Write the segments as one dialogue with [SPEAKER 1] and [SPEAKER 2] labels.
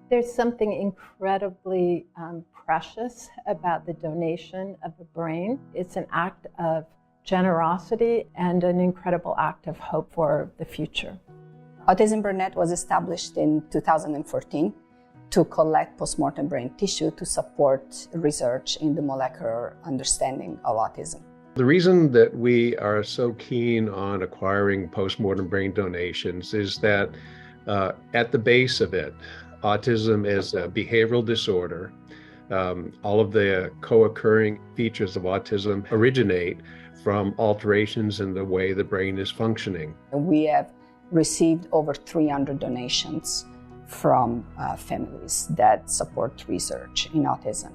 [SPEAKER 1] There's something incredibly precious about the donation of a brain. It's an act of generosity and an incredible act of hope for the future.
[SPEAKER 2] Autism BrainNet was established in 2014 to collect postmortem brain tissue to support research in the molecular understanding of autism.
[SPEAKER 3] The reason that we are so keen on acquiring postmortem brain donations is that at the base of it, autism is a behavioral disorder. All of the co-occurring features of autism originate from alterations in the way the brain is functioning.
[SPEAKER 2] We have received over 300 donations from families that support research in autism.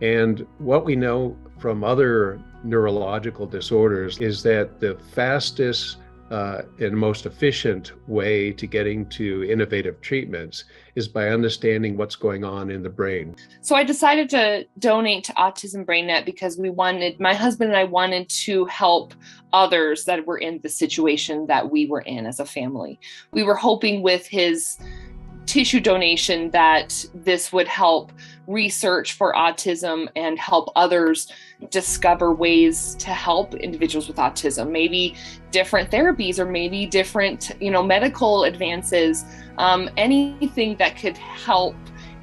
[SPEAKER 3] And what we know from other neurological disorders is that the fastest and most efficient way to getting to innovative treatments is by understanding what's going on in the brain.
[SPEAKER 4] So I decided to donate to Autism BrainNet because my husband and I wanted to help others that were in the situation that we were in as a family. We were hoping with his tissue donation that this would help research for autism and help others discover ways to help individuals with autism, maybe different therapies or maybe different, medical advances, anything that could help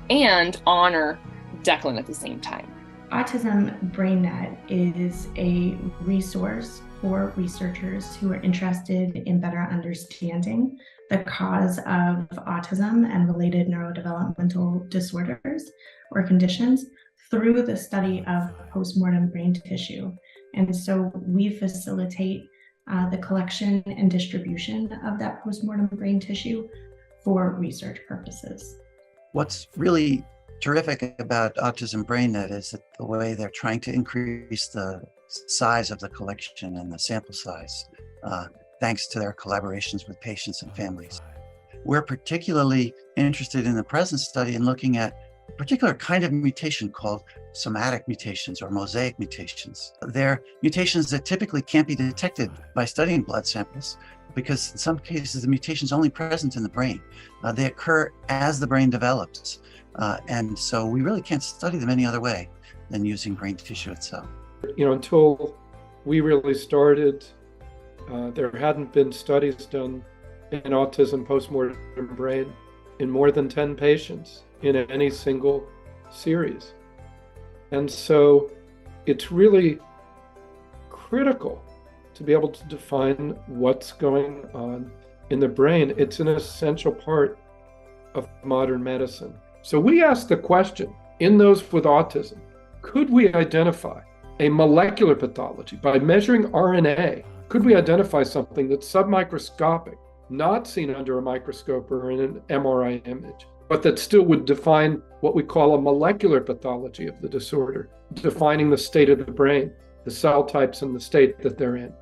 [SPEAKER 4] and honor Declan at the same time.
[SPEAKER 5] Autism BrainNet is a resource for researchers who are interested in better understanding the cause of autism and related neurodevelopmental disorders or conditions through the study of postmortem brain tissue. And so we facilitate the collection and distribution of that postmortem brain tissue for research purposes.
[SPEAKER 6] What's really terrific about Autism BrainNet is that the way they're trying to increase the size of the collection and the sample size, thanks to their collaborations with patients and families. We're particularly interested in the present study in looking at a particular kind of mutation called somatic mutations or mosaic mutations. They're mutations that typically can't be detected by studying blood samples because in some cases the mutation is only present in the brain. They occur as the brain develops. And so we really can't study them any other way than using brain tissue itself.
[SPEAKER 7] Until we really started, there hadn't been studies done in autism postmortem brain in more than 10 patients in any single series. And so it's really critical to be able to define what's going on in the brain. It's an essential part of modern medicine. So we asked the question, in those with autism, could we identify a molecular pathology by measuring RNA? Could we identify something that's submicroscopic, not seen under a microscope or in an MRI image, but that still would define what we call a molecular pathology of the disorder, defining the state of the brain, the cell types and the state that they're in?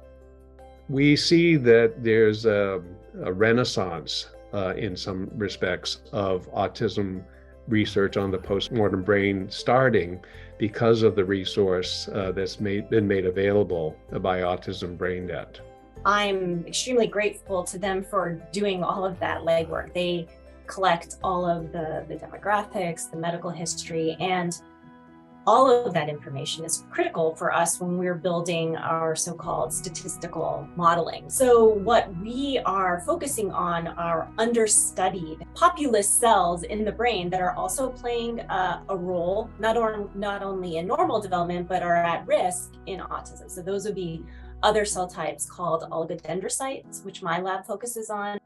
[SPEAKER 3] We see that there's a renaissance in some respects of autism research on the postmortem brain, starting because of the resource that's been made available by Autism BrainNet.
[SPEAKER 8] I'm extremely grateful to them for doing all of that legwork. They collect all of the demographics, the medical history, and all of that information is critical for us when we're building our so-called statistical modeling. So what we are focusing on are understudied populous cells in the brain that are also playing a role, not only in normal development, but are at risk in autism. So those would be other cell types called oligodendrocytes, which my lab focuses on.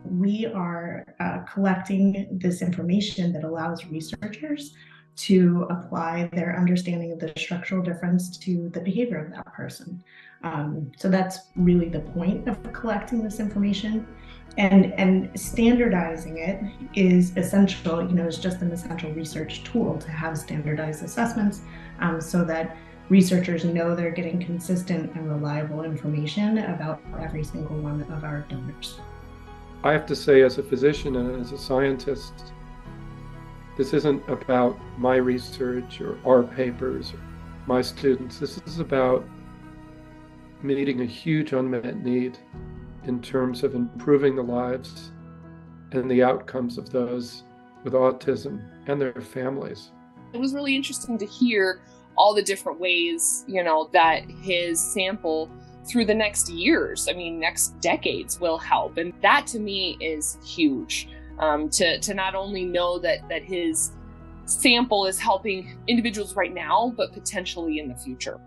[SPEAKER 5] We are collecting this information that allows researchers to apply their understanding of the structural difference to the behavior of that person. So that's really the point of collecting this information. And standardizing it is essential, it's just an essential research tool to have standardized assessments so that researchers know they're getting consistent and reliable information about every single one of our donors.
[SPEAKER 7] I have to say, as a physician and as a scientist, this isn't about my research or our papers or my students. This is about meeting a huge unmet need in terms of improving the lives and the outcomes of those with autism and their families.
[SPEAKER 4] It was really interesting to hear all the different ways, that his sample through the next years, next decades will help. And that to me is huge, to not only know that his sample is helping individuals right now, but potentially in the future.